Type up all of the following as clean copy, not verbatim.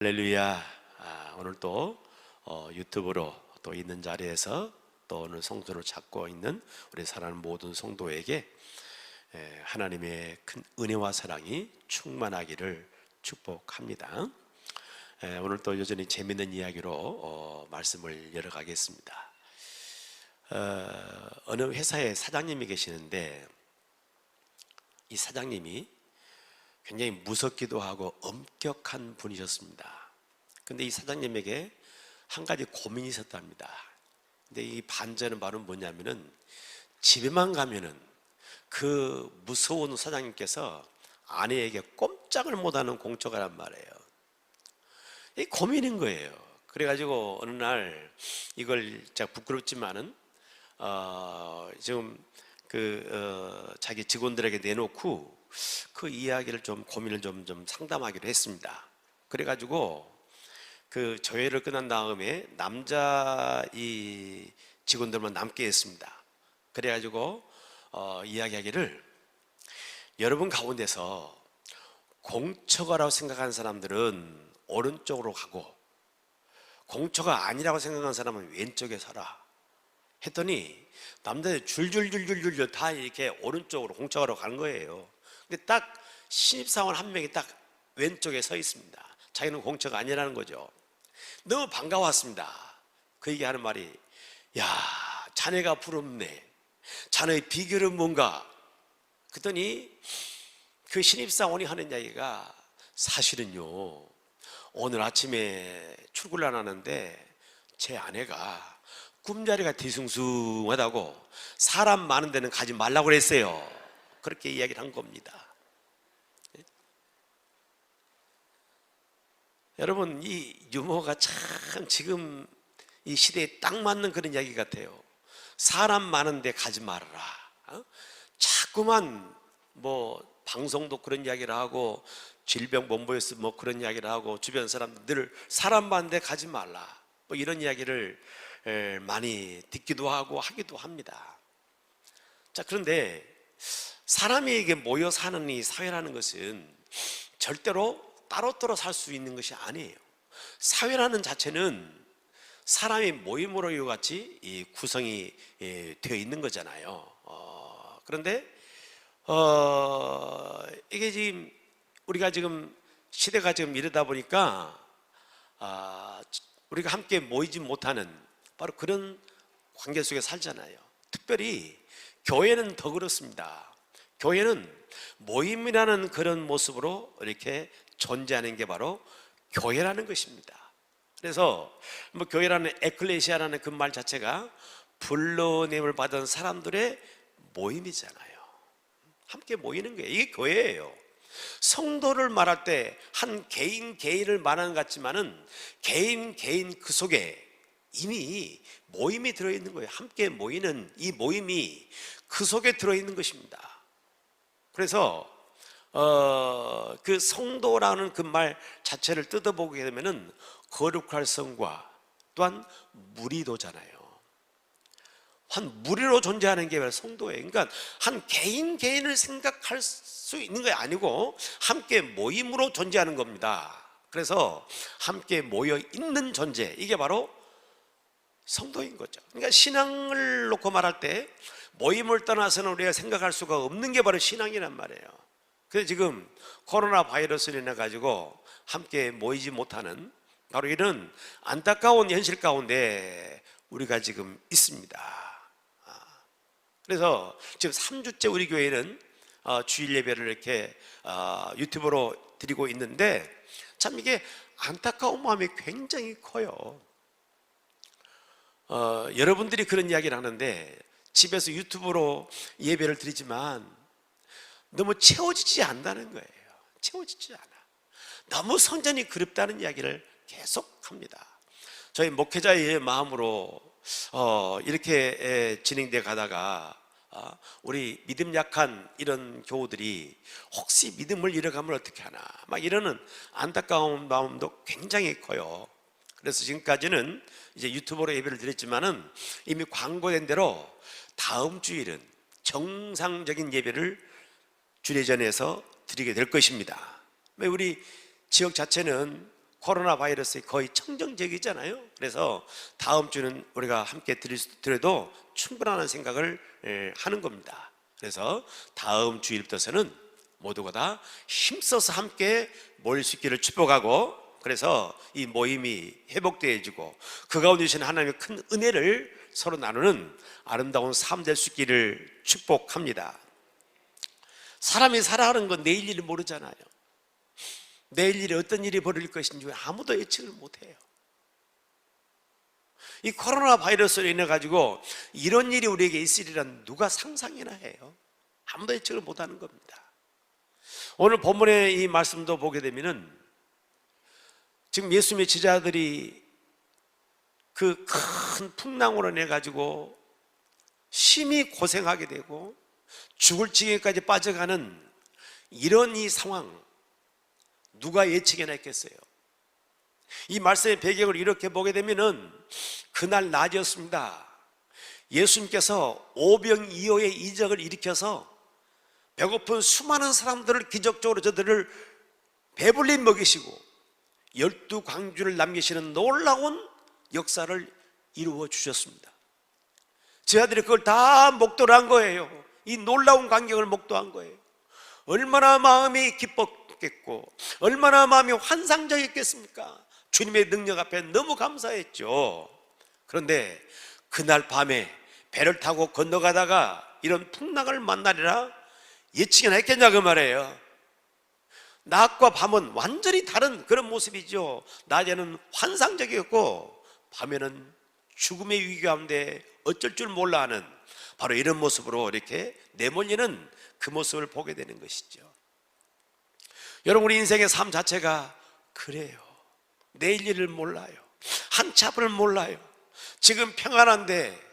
할렐루야. 오늘 또 유튜브로 또 있는 자리에서 또 오늘 성도를 찾고 있는 우리 사랑하는 모든 성도에게 하나님의 큰 은혜와 사랑이 충만하기를 축복합니다. 오늘 또 여전히 재미있는 이야기로 말씀을 이어가겠습니다. 어느 회사에 사장님이 계시는데 이 사장님이 굉장히 무섭기도 하고 엄격한 분이셨습니다. 근데 이 사장님에게 한 가지 고민이 있었답니다. 근데 이 반전은 바로 뭐냐면은 집에만 가면은 그 무서운 사장님께서 아내에게 꼼짝을 못하는 공처가란 말이에요. 이 고민인 거예요. 그래가지고 어느 날 이걸 제가 부끄럽지만은 지금 자기 직원들에게 내놓고 그 이야기를 좀 고민을 좀 상담하기로 했습니다. 그래가지고 그 조회를 끝난 다음에 남자 이 직원들만 남게 했습니다. 그래가지고 이야기하기를, 여러분 가운데서 공처가라고 생각하는 사람들은 오른쪽으로 가고 공처가 아니라고 생각하는 사람은 왼쪽에 서라 했더니 남자들이 줄줄줄줄줄 다 이렇게 오른쪽으로 공처가로 가는 거예요. 근데 딱 신입사원 한 명이 딱 왼쪽에 서 있습니다. 자기는 공처가 아니라는 거죠. 너무 반가웠습니다. 그 얘기하는 말이, 야, 자네가 부럽네. 자네의 비결은 뭔가? 그랬더니 그 신입사원이 하는 이야기가, 사실은요, 오늘 아침에 출근을 안 하는데 제 아내가 꿈자리가 뒤숭숭하다고 사람 많은 데는 가지 말라고 그랬어요. 그렇게 이야기를 한 겁니다. 여러분, 이 유머가 참 지금 이 시대에 딱 맞는 그런 이야기 같아요. 사람 많은 데 가지 말아라. 자꾸만 뭐 방송도 그런 이야기를 하고 질병본부에서 뭐 그런 이야기를 하고 주변 사람들 늘 사람 많은 데 가지 말라, 뭐 이런 이야기를 많이 듣기도 하고 하기도 합니다. 자, 그런데 사람이 이게 모여 사는 이 사회라는 것은 절대로 따로따로 살 수 있는 것이 아니에요. 사회라는 자체는 사람이 모임으로 이와 같이 이 구성이 되어 있는 거잖아요. 그런데 이게 지금 우리가 지금 시대가 지금 이러다 보니까 우리가 함께 모이지 못하는 바로 그런 관계 속에 살잖아요. 특별히 교회는 더 그렇습니다. 교회는 모임이라는 그런 모습으로 이렇게 존재하는 게 바로 교회라는 것입니다. 그래서 뭐 교회라는 에클레시아라는 그 말 자체가 불러냄을 받은 사람들의 모임이잖아요. 함께 모이는 거예요. 이게 교회예요. 성도를 말할 때 한 개인 개인을 말하는 것 같지만은 개인 그 속에 이미 모임이 들어있는 거예요. 함께 모이는 이 모임이 그 속에 들어있는 것입니다. 그래서 그 성도라는 그 말 자체를 뜯어보게 되면은 거룩할 성과 또한 무리도잖아요. 한 무리로 존재하는 게 바로 성도예요. 그러니까 한 개인을 생각할 수 있는 게 아니고 함께 모임으로 존재하는 겁니다. 그래서 함께 모여 있는 존재, 이게 바로 성도인 거죠. 그러니까 신앙을 놓고 말할 때 모임을 떠나서는 우리가 생각할 수가 없는 게 바로 신앙이란 말이에요. 그래서 지금 코로나 바이러스로 인해 가지고 함께 모이지 못하는 바로 이런 안타까운 현실 가운데 우리가 지금 있습니다. 그래서 지금 3주째 우리 교회는 주일 예배를 이렇게 유튜브로 드리고 있는데 참 이게 안타까운 마음이 굉장히 커요. 여러분들이 그런 이야기를 하는데 집에서 유튜브로 예배를 드리지만 너무 채워지지 않는다는 거예요. 채워지지 않아. 너무 성전이 그립다는 이야기를 계속 합니다. 저희 목회자의 마음으로 이렇게 진행돼 가다가 우리 믿음 약한 이런 교우들이 혹시 믿음을 잃어가면 어떻게 하나 막 이러는 안타까운 마음도 굉장히 커요. 그래서 지금까지는 이제 유튜브로 예배를 드렸지만은 이미 광고된 대로 다음 주일은 정상적인 예배를 주례전에서 드리게 될 것입니다. 우리 지역 자체는 코로나 바이러스의 거의 청정적이잖아요. 그래서 다음 주는 우리가 함께 드려도 충분하다는 생각을 하는 겁니다. 그래서 다음 주일부터서는 모두가 다 힘써서 함께 모일 수 있기를 축복하고, 그래서 이 모임이 회복되어지고 그 가운데 주신 하나님의 큰 은혜를 서로 나누는 아름다운 삶 될 수 있기를 축복합니다. 사람이 살아가는 건 내일 일을 모르잖아요. 내일 일에 어떤 일이 벌어질 것인지 아무도 예측을 못해요. 이 코로나 바이러스로 인해 가지고 이런 일이 우리에게 있으리란 누가 상상이나 해요? 아무도 예측을 못하는 겁니다. 오늘 본문의 이 말씀도 보게 되면은 지금 예수님의 제자들이 그 큰 풍랑으로 인해 가지고 심히 고생하게 되고 죽을 지경까지 빠져가는 이런 이 상황, 누가 예측해나 했겠어요? 이 말씀의 배경을 이렇게 보게 되면은 그날 낮이었습니다. 예수님께서 오병이어의 이적을 일으켜서 배고픈 수많은 사람들을 기적적으로 저들을 배불리 먹이시고 12광주를 남기시는 놀라운 역사를 이루어 주셨습니다. 제자들이 그걸 다 목도를 한 거예요. 이 놀라운 광경을 목도한 거예요. 얼마나 마음이 기뻤겠고 얼마나 마음이 환상적이었겠습니까? 주님의 능력 앞에 너무 감사했죠. 그런데 그날 밤에 배를 타고 건너가다가 이런 풍랑을 만나리라 예측이나 했겠냐 그 말이에요. 낮과 밤은 완전히 다른 그런 모습이죠. 낮에는 환상적이었고 밤에는 죽음의 위기 가운데 어쩔 줄 몰라 하는 바로 이런 모습으로 이렇게 내몰리는 그 모습을 보게 되는 것이죠. 여러분, 우리 인생의 삶 자체가 그래요. 내일 일을 몰라요. 한치 앞을 몰라요. 지금 평안한데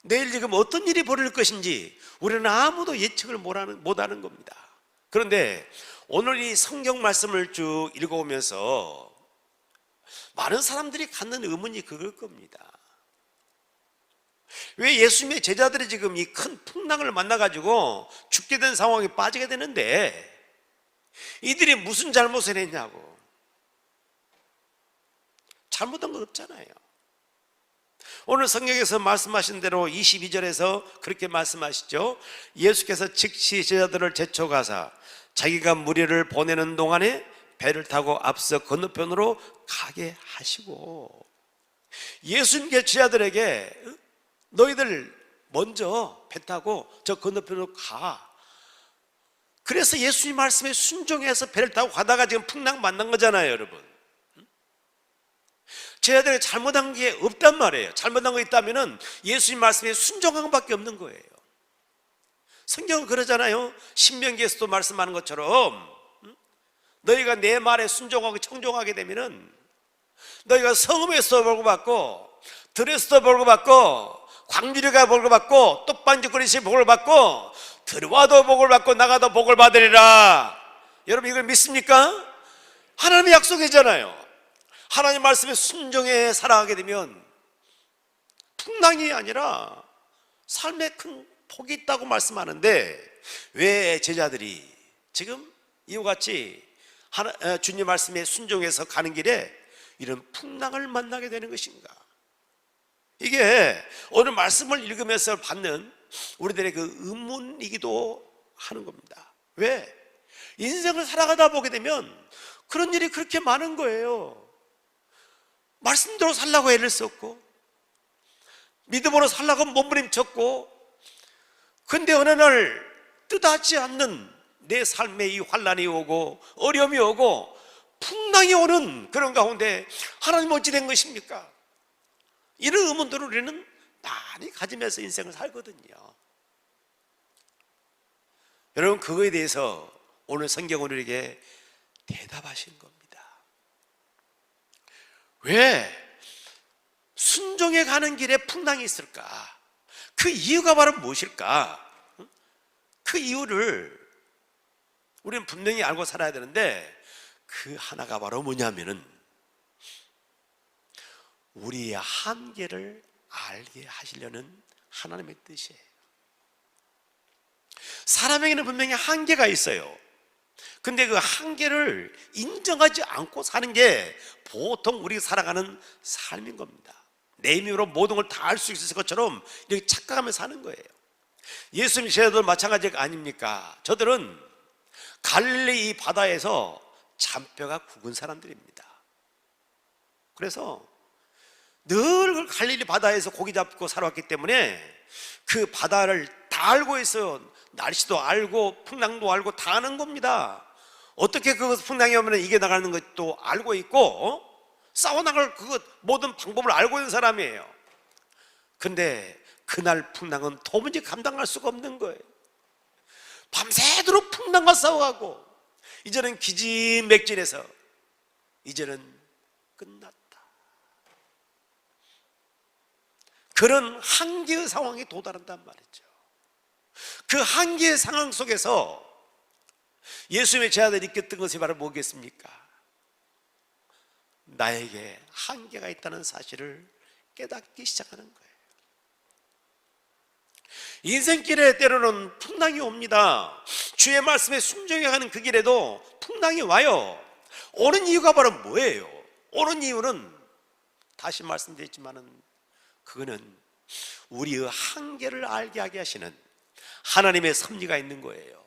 내일 지금 어떤 일이 벌어질 것인지 우리는 아무도 예측을 못하는 겁니다. 그런데 오늘 이 성경 말씀을 쭉 읽어오면서 많은 사람들이 갖는 의문이 그걸 겁니다. 왜 예수님의 제자들이 지금 이 큰 풍랑을 만나가지고 죽게 된 상황에 빠지게 되는데 이들이 무슨 잘못을 했냐고. 잘못한 거 없잖아요. 오늘 성경에서 말씀하신 대로 22절에서 그렇게 말씀하시죠. 예수께서 즉시 제자들을 제쳐가사 자기가 무리를 보내는 동안에 배를 타고 앞서 건너편으로 가게 하시고, 예수님께 제자들에게 너희들 먼저 배 타고 저 건너편으로 가. 그래서 예수님 말씀에 순종해서 배를 타고 가다가 지금 풍랑 만난 거잖아요, 여러분. 제자들이 잘못한 게 없단 말이에요. 잘못한 거 있다면은 예수님 말씀에 순종한 것밖에 없는 거예요. 성경은 그러잖아요. 신명기에서도 말씀하는 것처럼 너희가 내 말에 순종하고 청종하게 되면은 너희가 성읍에서도 벌거받고 들에서도 벌거받고 광주리가 벌거받고 떡반죽그릇이 복을 받고 들어와도 복을 받고 나가도 복을 받으리라. 여러분, 이걸 믿습니까? 하나님의 약속이잖아요. 하나님 말씀에 순종해 살아가게 되면 풍랑이 아니라 삶에 큰 복이 있다고 말씀하는데 왜 제자들이 지금 이와 같이 주님 말씀에 순종해서 가는 길에 이런 풍랑을 만나게 되는 것인가? 이게 오늘 말씀을 읽으면서 받는 우리들의 그 의문이기도 하는 겁니다. 왜? 인생을 살아가다 보게 되면 그런 일이 그렇게 많은 거예요. 말씀대로 살라고 애를 썼고 믿음으로 살라고 몸부림쳤고, 근데 어느 날 뜻하지 않는 내 삶에 이 환난이 오고 어려움이 오고 풍랑이 오는 그런 가운데 하나님 어찌 된 것입니까? 이런 의문들을 우리는 많이 가지면서 인생을 살거든요. 여러분, 그거에 대해서 오늘 성경은 우리에게 대답하신 겁니다. 왜 순종해 가는 길에 풍랑이 있을까? 그 이유가 바로 무엇일까? 그 이유를 우리는 분명히 알고 살아야 되는데 그 하나가 바로 뭐냐면은 우리의 한계를 알게 하시려는 하나님의 뜻이에요. 사람에게는 분명히 한계가 있어요. 근데 그 한계를 인정하지 않고 사는 게 보통 우리가 살아가는 삶인 겁니다. 내 힘으로 모든 걸 다 할 수 있을 것처럼 이렇게 착각하며 사는 거예요. 예수님 제자들 마찬가지가 아닙니까? 저들은 갈릴리 이 바다에서 잔뼈가 굵은 사람들입니다. 그래서 늘 갈릴리 바다에서 고기 잡고 살아왔기 때문에 그 바다를 다 알고 있어요. 날씨도 알고 풍랑도 알고 다 아는 겁니다. 어떻게 그 풍랑이 오면 이겨나가는 것도 알고 있고 싸워나갈 그 모든 방법을 알고 있는 사람이에요. 근데 그날 풍랑은 도무지 감당할 수가 없는 거예요. 밤새도록 풍랑과 싸워가고 이제는 기진맥진해서 이제는 끝났다. 그런 한계의 상황에 도달한단 말이죠. 그 한계의 상황 속에서 예수님의 제자들이 느꼈던 것이 바로 뭐겠습니까? 나에게 한계가 있다는 사실을 깨닫기 시작하는 거예요. 인생길에 때로는 풍랑이 옵니다. 주의 말씀에 순종해 가는 그 길에도 풍랑이 와요. 오는 이유가 바로 뭐예요? 오는 이유는 다시 말씀드렸지만은 그거는 우리의 한계를 알게 하게 하시는 하나님의 섭리가 있는 거예요.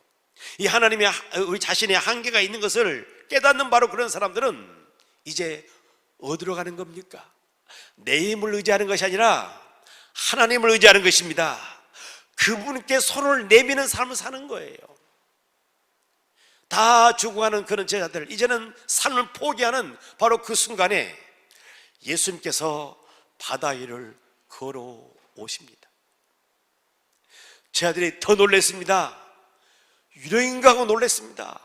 이 하나님의 우리 자신의 한계가 있는 것을 깨닫는 바로 그런 사람들은 이제 어디로 가는 겁니까? 내 힘을 의지하는 것이 아니라 하나님을 의지하는 것입니다. 그분께 손을 내미는 삶을 사는 거예요. 다 죽어가는 그런 제자들, 이제는 삶을 포기하는 바로 그 순간에 예수님께서 바다 위를 걸어오십니다. 제자들이 더 놀랐습니다. 유령인가 하고 놀랐습니다.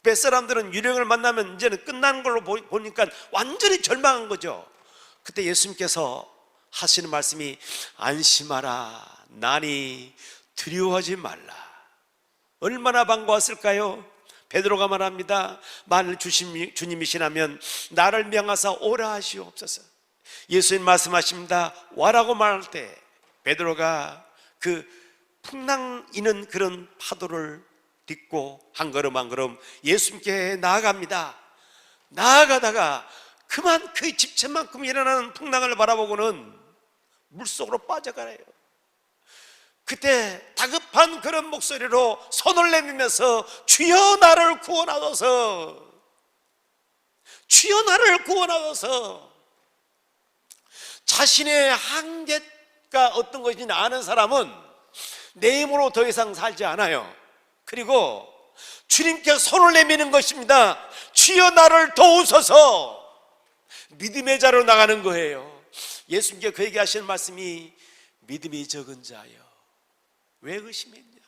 뱃사람들은 유령을 만나면 이제는 끝나는 걸로 보니까 완전히 절망한 거죠. 그때 예수님께서 하시는 말씀이 안심하라, 나니 두려워하지 말라. 얼마나 반가웠을까요? 베드로가 말합니다. 만일 주님이시라면 나를 명하사 오라 하시옵소서. 예수님 말씀하십니다. 와라고 말할 때 베드로가 그 풍랑 이는 그런 파도를 딛고 한 걸음 한 걸음 예수님께 나아갑니다. 나아가다가 그만 그 집채만큼 일어나는 풍랑을 바라보고는 물속으로 빠져가요. 그때 다급한 그런 목소리로 손을 내밀면서 주여 나를 구원하소서, 주여 나를 구원하소서. 자신의 한계가 어떤 것인지 아는 사람은 내 힘으로 더 이상 살지 않아요. 그리고 주님께 손을 내미는 것입니다. 주여 나를 도우소서. 믿음의 자로 나가는 거예요. 예수님께 그에게 하시는 말씀이 믿음이 적은 자여 왜 의심했냐?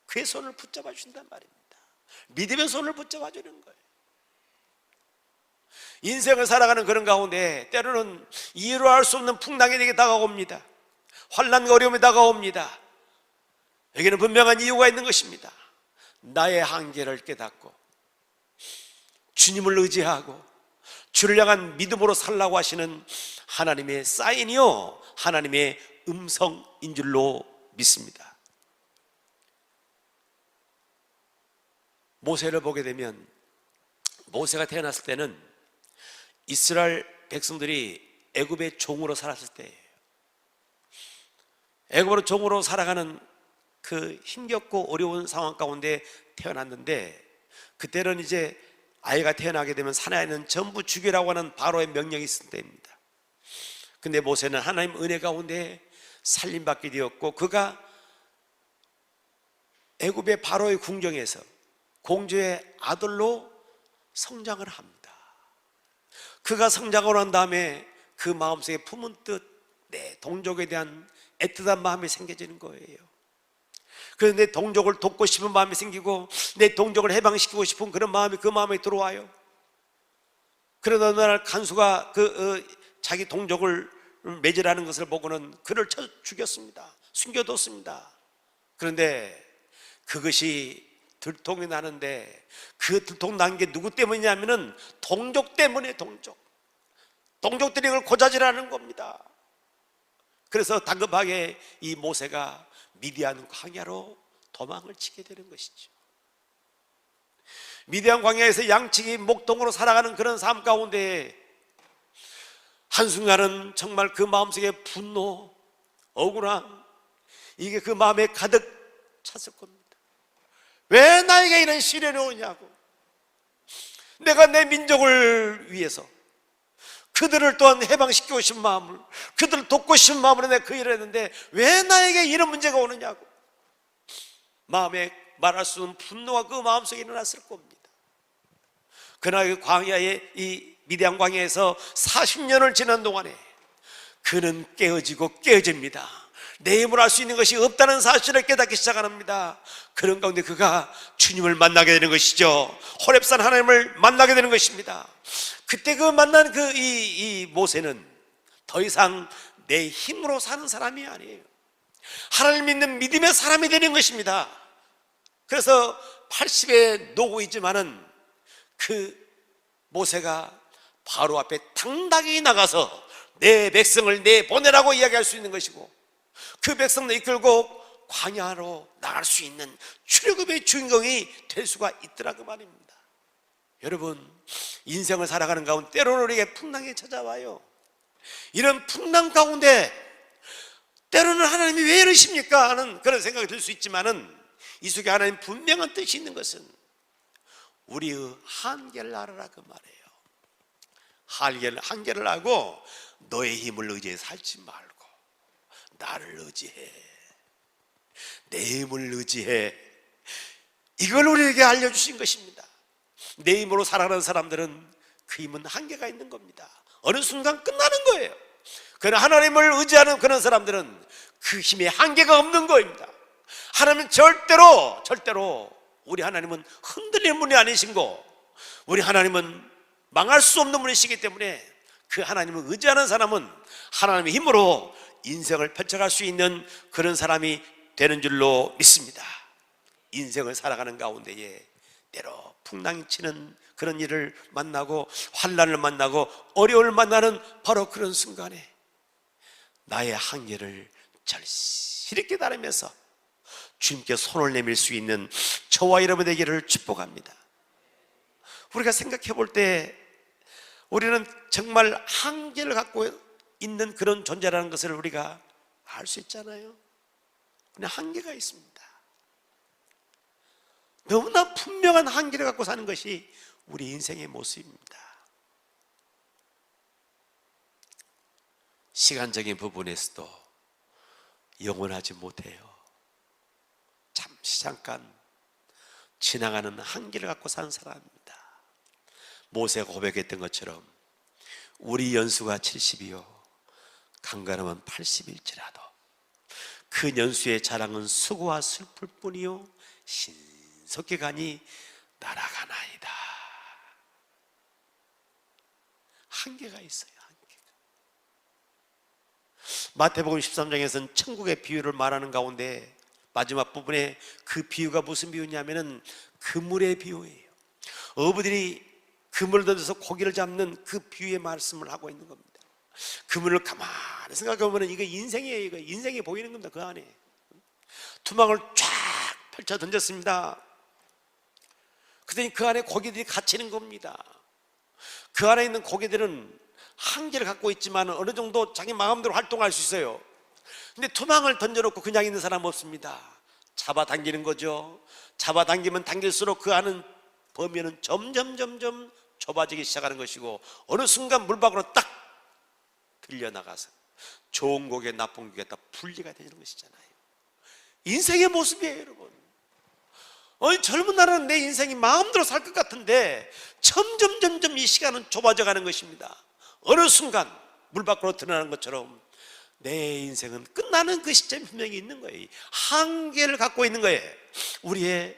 그의 손을 붙잡아 준단 말입니다. 믿음의 손을 붙잡아 주는 거예요. 인생을 살아가는 그런 가운데 때로는 이해로 할 수 없는 풍랑이 내게 다가옵니다. 환난과 어려움이 다가옵니다. 여기는 분명한 이유가 있는 것입니다. 나의 한계를 깨닫고 주님을 의지하고 주를 향한 믿음으로 살라고 하시는 하나님의 사인이요, 하나님의 음성인 줄로 믿습니다. 모세를 보게 되면 모세가 태어났을 때는 이스라엘 백성들이 애굽의 종으로 살았을 때예요. 애굽으로 종으로 살아가는 그 힘겹고 어려운 상황 가운데 태어났는데, 그때는 이제 아이가 태어나게 되면 사나이는 전부 죽이라고 하는 바로의 명령이 있을 때입니다. 근데 모세는 하나님 은혜 가운데 살림받게 되었고, 그가 애굽의 바로의 궁정에서 공주의 아들로 성장을 합니다. 그가 성장을 한 다음에 그 마음속에 품은 뜻, 내 동족에 대한 애틋한 마음이 생겨지는 거예요. 그래서 내 동족을 돕고 싶은 마음이 생기고 내 동족을 해방시키고 싶은 그런 마음이 그 마음에 들어와요. 그러다 어느 날 간수가 자기 동족을 매질하는 것을 보고는 그를 쳐 죽였습니다. 숨겨뒀습니다. 그런데 그것이 들통이 나는데 그 들통 난 게 누구 때문이냐면은 동족 때문에, 동족들이 그걸 고자질하는 겁니다. 그래서 다급하게 이 모세가 미디안 광야로 도망을 치게 되는 것이죠. 미디안 광야에서 양치기 목동으로 살아가는 그런 삶 가운데 한순간은 정말 그 마음속에 분노, 억울함, 이게 그 마음에 가득 찼을 겁니다. 왜 나에게 이런 시련이 오냐고. 내가 내 민족을 위해서 그들을 또한 해방시키고 싶은 마음을, 그들을 돕고 싶은 마음으로 내가 그 일을 했는데 왜 나에게 이런 문제가 오느냐고 마음에 말할 수 없는 분노가 그 마음속에 일어났을 겁니다. 그러나 그 광야에, 이 미디안 광야에서 40년을 지난 동안에 그는 깨어지고 깨어집니다. 내 힘으로 할 수 있는 것이 없다는 사실을 깨닫기 시작합니다. 그런 가운데 그가 주님을 만나게 되는 것이죠. 호렙산 하나님을 만나게 되는 것입니다. 그때 그 만난 이 모세는 더 이상 내 힘으로 사는 사람이 아니에요. 하나님 믿는 믿음의 사람이 되는 것입니다. 그래서 80의 노고이지만은 그 모세가 바로 앞에 당당히 나가서 내 백성을 내보내라고 이야기할 수 있는 것이고, 그 백성을 이끌고 광야로 나갈 수 있는 출애굽의 주인공이 될 수가 있더라 그 말입니다. 여러분, 인생을 살아가는 가운데 때로는 우리에게 풍랑이 찾아와요. 이런 풍랑 가운데 때로는 하나님이 왜 이러십니까 하는 그런 생각이 들 수 있지만은 이 속에 하나님 분명한 뜻이 있는 것은 우리의 한계를 알아라 그 말이에요. 한계를 알고 너의 힘을 의지해 살지 말고 나를 의지해, 내 힘을 의지해. 이걸 우리에게 알려주신 것입니다. 내 힘으로 살아가는 사람들은 그 힘은 한계가 있는 겁니다. 어느 순간 끝나는 거예요. 그러나 하나님을 의지하는 그런 사람들은 그 힘에 한계가 없는 거입니다. 하나님은 절대로 우리 하나님은 흔들리는 분이 아니신 거, 우리 하나님은 망할 수 없는 분이시기 때문에 그 하나님을 의지하는 사람은 하나님의 힘으로 인생을 펼쳐갈 수 있는 그런 사람이 되는 줄로 믿습니다. 인생을 살아가는 가운데에 때로 풍랑이 치는 그런 일을 만나고 환난을 만나고 어려움을 만나는 바로 그런 순간에 나의 한계를 절실히 깨달으면서 주님께 손을 내밀 수 있는 저와 여러분 되기를 축복합니다. 우리가 생각해 볼 때 우리는 정말 한계를 갖고 있는 그런 존재라는 것을 우리가 알 수 있잖아요. 그냥 한계가 있습니다. 너무나 분명한 한계를 갖고 사는 것이 우리 인생의 모습입니다. 시간적인 부분에서도 영원하지 못해요. 잠시 잠깐 지나가는 한계를 갖고 사는 사람입니다. 모세가 고백했던 것처럼 우리 연수가 70이요 강건하면 80일지라도 그 연수의 자랑은 수고와 슬플 뿐이요 신속히 가니 날아가나이다. 한계가 있어요. 한계가. 마태복음 13장에서는 천국의 비유를 말하는 가운데 마지막 부분에 그 비유가 무슨 비유냐면은 그물의 비유예요. 어부들이 그물을 던져서 고기를 잡는 그 비유의 말씀을 하고 있는 겁니다. 그물을 가만히 생각해보면 이거 인생이에요. 이거 인생이 보이는 겁니다. 그 안에 투망을 쫙 펼쳐 던졌습니다. 그랬더니 그 안에 고기들이 갇히는 겁니다. 그 안에 있는 고기들은 한계를 갖고 있지만 어느 정도 자기 마음대로 활동할 수 있어요. 근데 투망을 던져놓고 그냥 있는 사람 없습니다. 잡아당기는 거죠. 잡아당기면 당길수록 그 안은 범위는 점점 좁아지기 시작하는 것이고 어느 순간 물 밖으로 딱 들려나가서 좋은 고개 나쁜 고개 다 분리가 되는 것이잖아요. 인생의 모습이에요, 여러분. 젊은 날은 내 인생이 마음대로 살 것 같은데 점점 이 시간은 좁아져 가는 것입니다. 어느 순간 물 밖으로 드러나는 것처럼 내 인생은 끝나는 그 시점이 분명히 있는 거예요. 한계를 갖고 있는 거예요. 우리의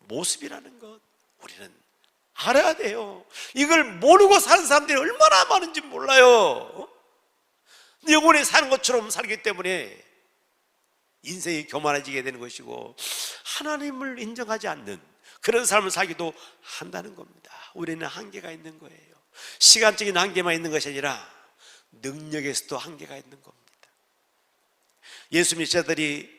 모습이라는 것 우리는 알아야 돼요. 이걸 모르고 사는 사람들이 얼마나 많은지 몰라요. 영원히 사는 것처럼 살기 때문에 인생이 교만해지게 되는 것이고 하나님을 인정하지 않는 그런 삶을 살기도 한다는 겁니다. 우리는 한계가 있는 거예요. 시간적인 한계만 있는 것이 아니라 능력에서도 한계가 있는 겁니다. 예수 믿자들이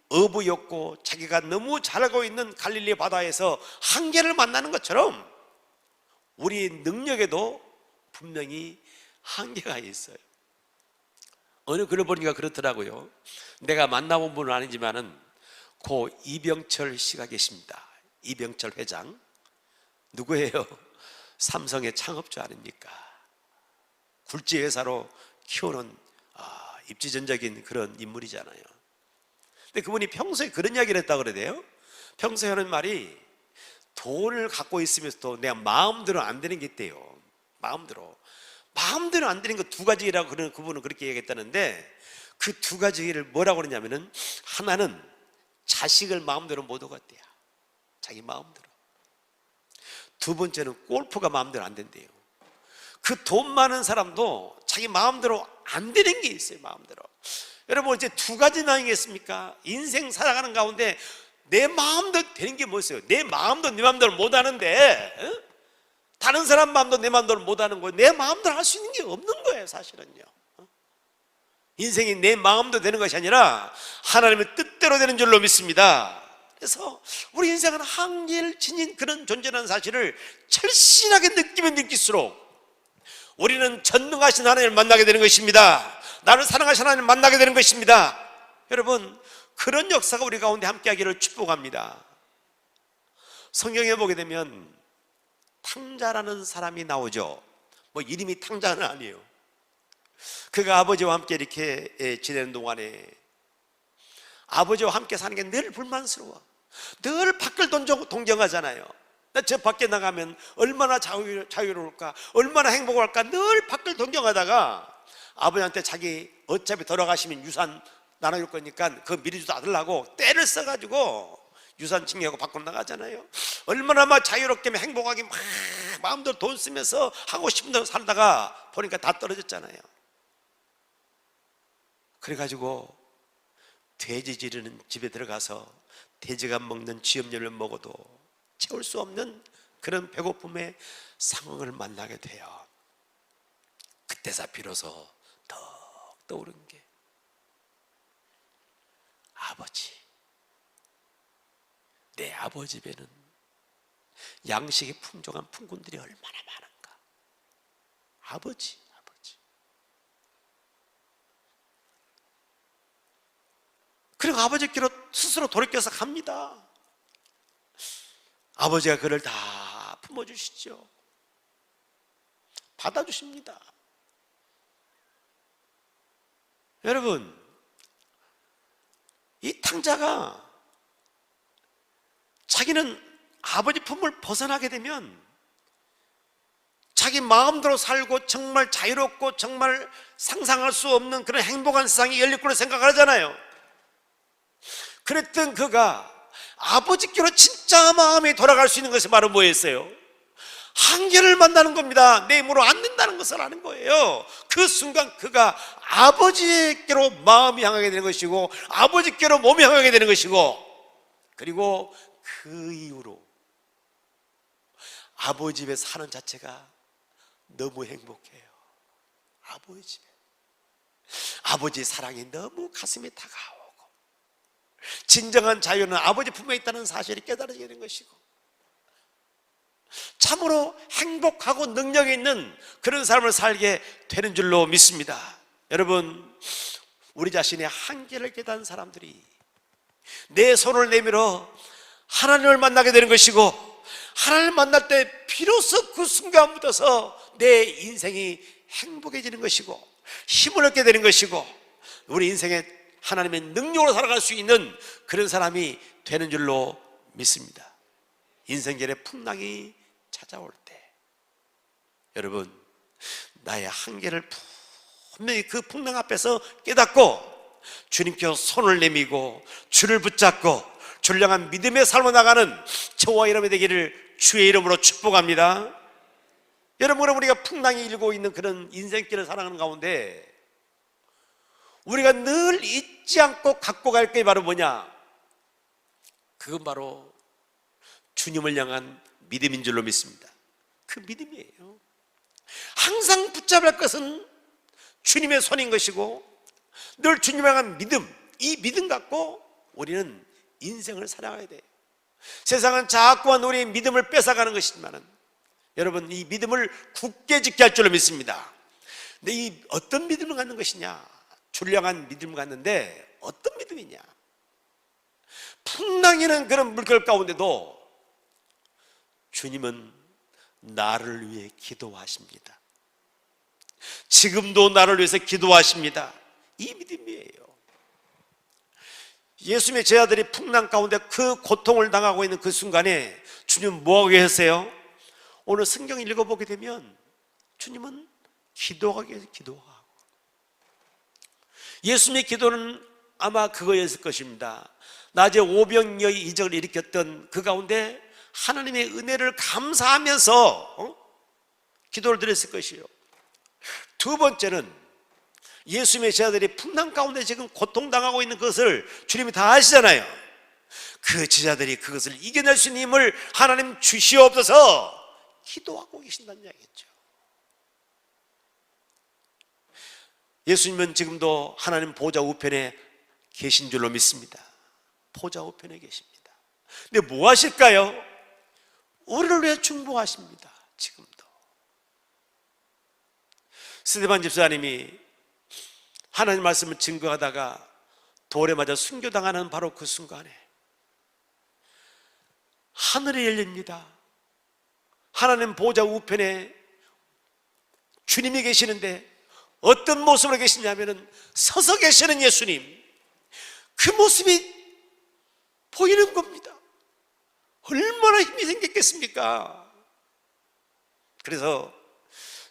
어부였고 자기가 너무 잘 알고 있는 갈릴리 바다에서 한계를 만나는 것처럼 우리 능력에도 분명히 한계가 있어요. 어느 글을 보니까 그렇더라고요. 내가 만나본 분은 아니지만은 고 이병철 씨가 계십니다. 이병철 회장 누구예요? 삼성의 창업주 아닙니까? 굴지 회사로 키우는 입지전적인 그런 인물이잖아요. 근데 그분이 평소에 그런 이야기를 했다고 그러대요. 평소에 하는 말이 돈을 갖고 있으면서도 내가 마음대로 안 되는 게 있대요. 마음대로 안 되는 거 두 가지라고 그분은 그렇게 얘기했다는데, 그 두 가지를 뭐라고 그러냐면은, 하나는 자식을 마음대로 못 얻었대요. 자기 마음대로. 두 번째는 골프가 마음대로 안 된대요. 그 돈 많은 사람도 자기 마음대로 안 되는 게 있어요. 마음대로. 여러분, 이제 두 가지나 있겠습니까? 인생 살아가는 가운데 내 마음대로 되는 게 뭐였어요? 내 마음도 내 마음대로 못 하는데, 다른 사람 마음도 내 마음대로 못 하는 거예요. 내 마음대로 할 수 있는 게 없는 거예요, 사실은요. 인생이 내 마음대로 되는 것이 아니라 하나님의 뜻대로 되는 줄로 믿습니다. 그래서 우리 인생은 한계를 지닌 그런 존재라는 사실을 절실하게 느끼면 느낄수록 우리는 전능하신 하나님을 만나게 되는 것입니다. 나를 사랑하신 하나님을 만나게 되는 것입니다. 여러분, 그런 역사가 우리 가운데 함께하기를 축복합니다. 성경에 보게 되면 탕자라는 사람이 나오죠. 뭐 이름이 탕자는 아니에요. 그가 아버지와 함께 이렇게 지내는 동안에 아버지와 함께 사는 게 늘 불만스러워. 늘 밖을 동경하잖아요. 저 밖에 나가면 얼마나 자유로울까, 얼마나 행복할까, 늘 밖을 동경하다가 아버지한테 자기 어차피 돌아가시면 유산 나눠줄 거니까 그 미리 주도 아들하고 때를 써가지고 유산 챙겨가고 밖으로 나가잖아요. 얼마나 막 자유롭게 행복하게 막 마음대로 돈 쓰면서 하고 싶은 대로 살다가 보니까 다 떨어졌잖아요. 그래가지고 돼지 지르는 집에 들어가서 돼지가 먹는 쥐염려를 먹어도 채울 수 없는 그런 배고픔의 상황을 만나게 돼요. 그때서 비로소 더 떠오른 게, 아버지, 내 아버지 집에는 양식이 풍족한 품꾼들이 얼마나 많은가. 아버지. 그리고 아버지께로 스스로 돌이켜서 갑니다. 아버지가 그를 다 품어주시죠. 받아주십니다. 여러분, 이 탕자가 자기는 아버지 품을 벗어나게 되면 자기 마음대로 살고 정말 자유롭고 정말 상상할 수 없는 그런 행복한 세상이 열릴 거로 생각하잖아요. 그랬던 그가 아버지께로 진짜 마음이 돌아갈 수 있는 것이 바로 뭐였어요? 한계를 만나는 겁니다. 내 힘으로 안 된다는 것을 아는 거예요. 그 순간 그가 아버지께로 마음이 향하게 되는 것이고 아버지께로 몸이 향하게 되는 것이고, 그리고 그 이후로 아버지 집에 사는 자체가 너무 행복해요. 아버지 집에 아버지의 사랑이 너무 가슴에 다가오고, 진정한 자유는 아버지 품에 있다는 사실이 깨달아지게 된 것이고, 참으로 행복하고 능력이 있는 그런 삶을 살게 되는 줄로 믿습니다. 여러분, 우리 자신의 한계를 깨닫는 사람들이 내 손을 내밀어 하나님을 만나게 되는 것이고, 하나님을 만날 때 비로소 그 순간부터서 내 인생이 행복해지는 것이고 힘을 얻게 되는 것이고, 우리 인생에 하나님의 능력으로 살아갈 수 있는 그런 사람이 되는 줄로 믿습니다. 인생길에 풍랑이 찾아올 때 여러분, 나의 한계를 분명히 그 풍랑 앞에서 깨닫고 주님께 손을 내밀고 주를 붙잡고 주를 향한 믿음의 삶을 나가는 저와 여러분이 되기를 주의 이름으로 축복합니다. 여러분, 우리가 풍랑이 일고 있는 그런 인생길을 살아가는 가운데 우리가 늘 잊지 않고 갖고 갈 게 바로 뭐냐? 그건 바로 주님을 향한 믿음인 줄로 믿습니다. 그 믿음이에요. 항상 붙잡을 것은 주님의 손인 것이고 늘 주님을 향한 믿음, 이 믿음 갖고 우리는 인생을 살아가야 돼요. 세상은 자꾸만 우리의 믿음을 뺏어가는 것이지만은 여러분, 이 믿음을 굳게 지켜야 할 줄로 믿습니다. 근데 이 어떤 믿음을 갖는 것이냐? 준량한 믿음을 갖는데 어떤 믿음이냐? 풍랑이는 그런 물결 가운데도 주님은 나를 위해 기도하십니다. 지금도 나를 위해서 기도하십니다. 이 믿음이에요. 예수님의 제자들이 풍랑 가운데 그 고통을 당하고 있는 그 순간에 주님은 뭐하고 계세요? 오늘 성경 읽어보게 되면 주님은 기도하고 기도하고, 예수님의 기도는 아마 그거였을 것입니다. 낮에 오병이어의 이적을 일으켰던 그 가운데 하나님의 은혜를 감사하면서 기도를 드렸을 것이요. 두 번째는 예수님의 제자들이 풍랑 가운데 지금 고통당하고 있는 것을 주님이 다 아시잖아요. 그 제자들이 그것을 이겨낼 수 있는 힘을 하나님 주시옵소서 기도하고 계신다는 이야기죠. 예수님은 지금도 하나님 보좌 우편에 계신 줄로 믿습니다. 보좌 우편에 계십니다. 근데 뭐 하실까요? 우리를 위해 중보하십니다. 지금도. 스데반 집사님이 하나님 말씀을 증거하다가 돌에 맞아 순교당하는 바로 그 순간에 하늘이 열립니다. 하나님 보좌 우편에 주님이 계시는데 어떤 모습으로 계시냐면은 서서 계시는 예수님, 그 모습이 보이는 겁니다. 얼마나 힘이 생겼겠습니까? 그래서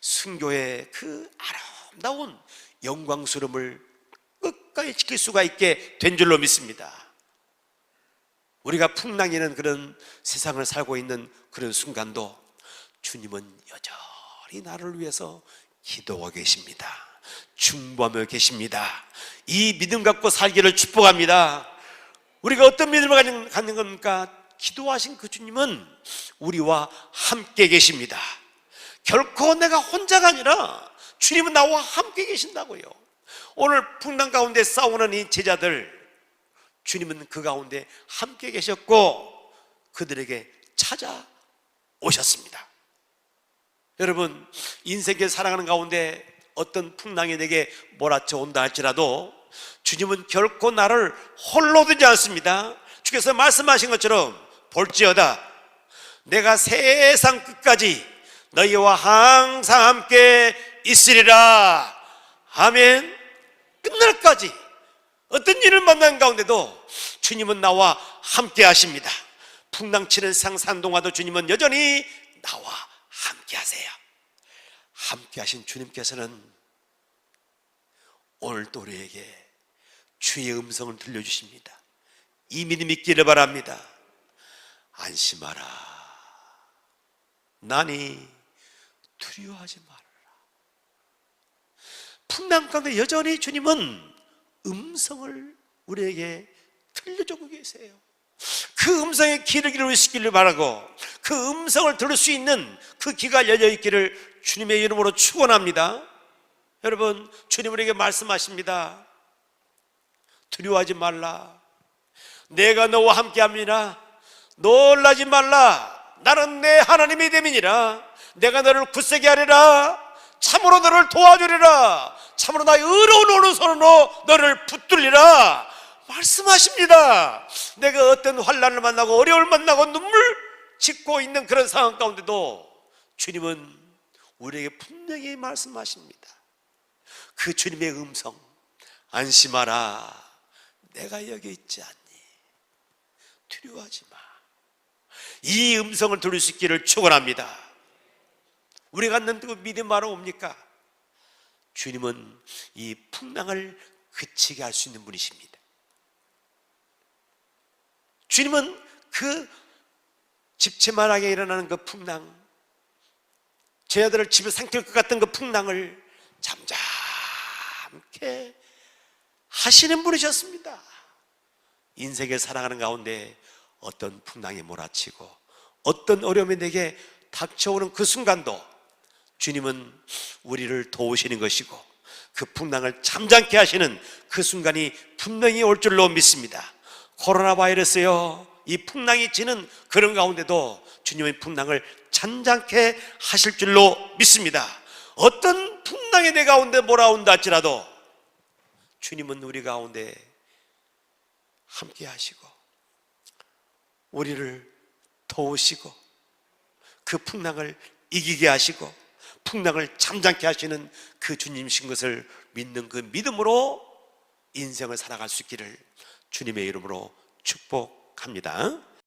순교의 그 아름다운 영광스러움을 끝까지 지킬 수가 있게 된 줄로 믿습니다. 우리가 풍랑이는 그런 세상을 살고 있는 그런 순간도 주님은 여전히 나를 위해서 기도하고 계십니다. 중보하며 계십니다. 이 믿음 갖고 살기를 축복합니다. 우리가 어떤 믿음을 갖는 겁니까? 기도하신 그 주님은 우리와 함께 계십니다. 결코 내가 혼자가 아니라 주님은 나와 함께 계신다고요. 오늘 풍랑 가운데 싸우는 이 제자들, 주님은 그 가운데 함께 계셨고 그들에게 찾아오셨습니다. 여러분, 인생을 살아가는 가운데 어떤 풍랑이 내게 몰아쳐 온다 할지라도 주님은 결코 나를 홀로 두지 않습니다. 주께서 말씀하신 것처럼 볼지어다 내가 세상 끝까지 너희와 항상 함께 있으리라. 아멘. 끝날까지 어떤 일을 만난 가운데도 주님은 나와 함께 하십니다. 풍랑치는 상산동화도 주님은 여전히 나와 함께 하세요. 함께 하신 주님께서는 오늘도 우리에게 주의 음성을 들려주십니다. 이 믿음 있기를 바랍니다. 안심하라. 나니 두려워하지 말아라. 풍랑 가운데 여전히 주님은 음성을 우리에게 들려주고 계세요. 그 음성에 귀를 기울이시기를 바라고 그 음성을 들을 수 있는 그 귀가 열려있기를 주님의 이름으로 축원합니다. 여러분, 주님 우리에게 말씀하십니다. 두려워하지 말라. 내가 너와 함께함이라. 놀라지 말라. 나는 내 하나님이 됨이니라. 내가 너를 굳세게 하리라. 참으로 너를 도와주리라. 참으로 나의 의로운 오른손으로 너를 붙들리라. 말씀하십니다. 내가 어떤 환난을 만나고 어려움을 만나고 눈물 짓고 있는 그런 상황 가운데도 주님은 우리에게 분명히 말씀하십니다. 그 주님의 음성, 안심하라. 내가 여기 있지 않니? 두려워하지 마. 이 음성을 들을 수 있기를 축원합니다. 우리가 갖는 그 믿음 바로 뭡니까? 주님은 이 풍랑을 그치게 할 수 있는 분이십니다. 주님은 그 집채만하게 일어나는 그 풍랑, 제자들을 집에 삼킬 것 같던 그 풍랑을 잠잠케 하시는 분이셨습니다. 인생을 살아가는 가운데 어떤 풍랑이 몰아치고 어떤 어려움이 내게 닥쳐오는 그 순간도 주님은 우리를 도우시는 것이고 그 풍랑을 잠잠케 하시는 그 순간이 분명히 올 줄로 믿습니다. 코로나 바이러스요, 이 풍랑이 지는 그런 가운데도 주님의 풍랑을 잔잔케 하실 줄로 믿습니다. 어떤 풍랑이 내 가운데 몰아온다 할지라도 주님은 우리 가운데 함께 하시고 우리를 도우시고 그 풍랑을 이기게 하시고 풍랑을 잠잠케 하시는 그 주님이신 것을 믿는 그 믿음으로 인생을 살아갈 수 있기를 주님의 이름으로 축복합니다.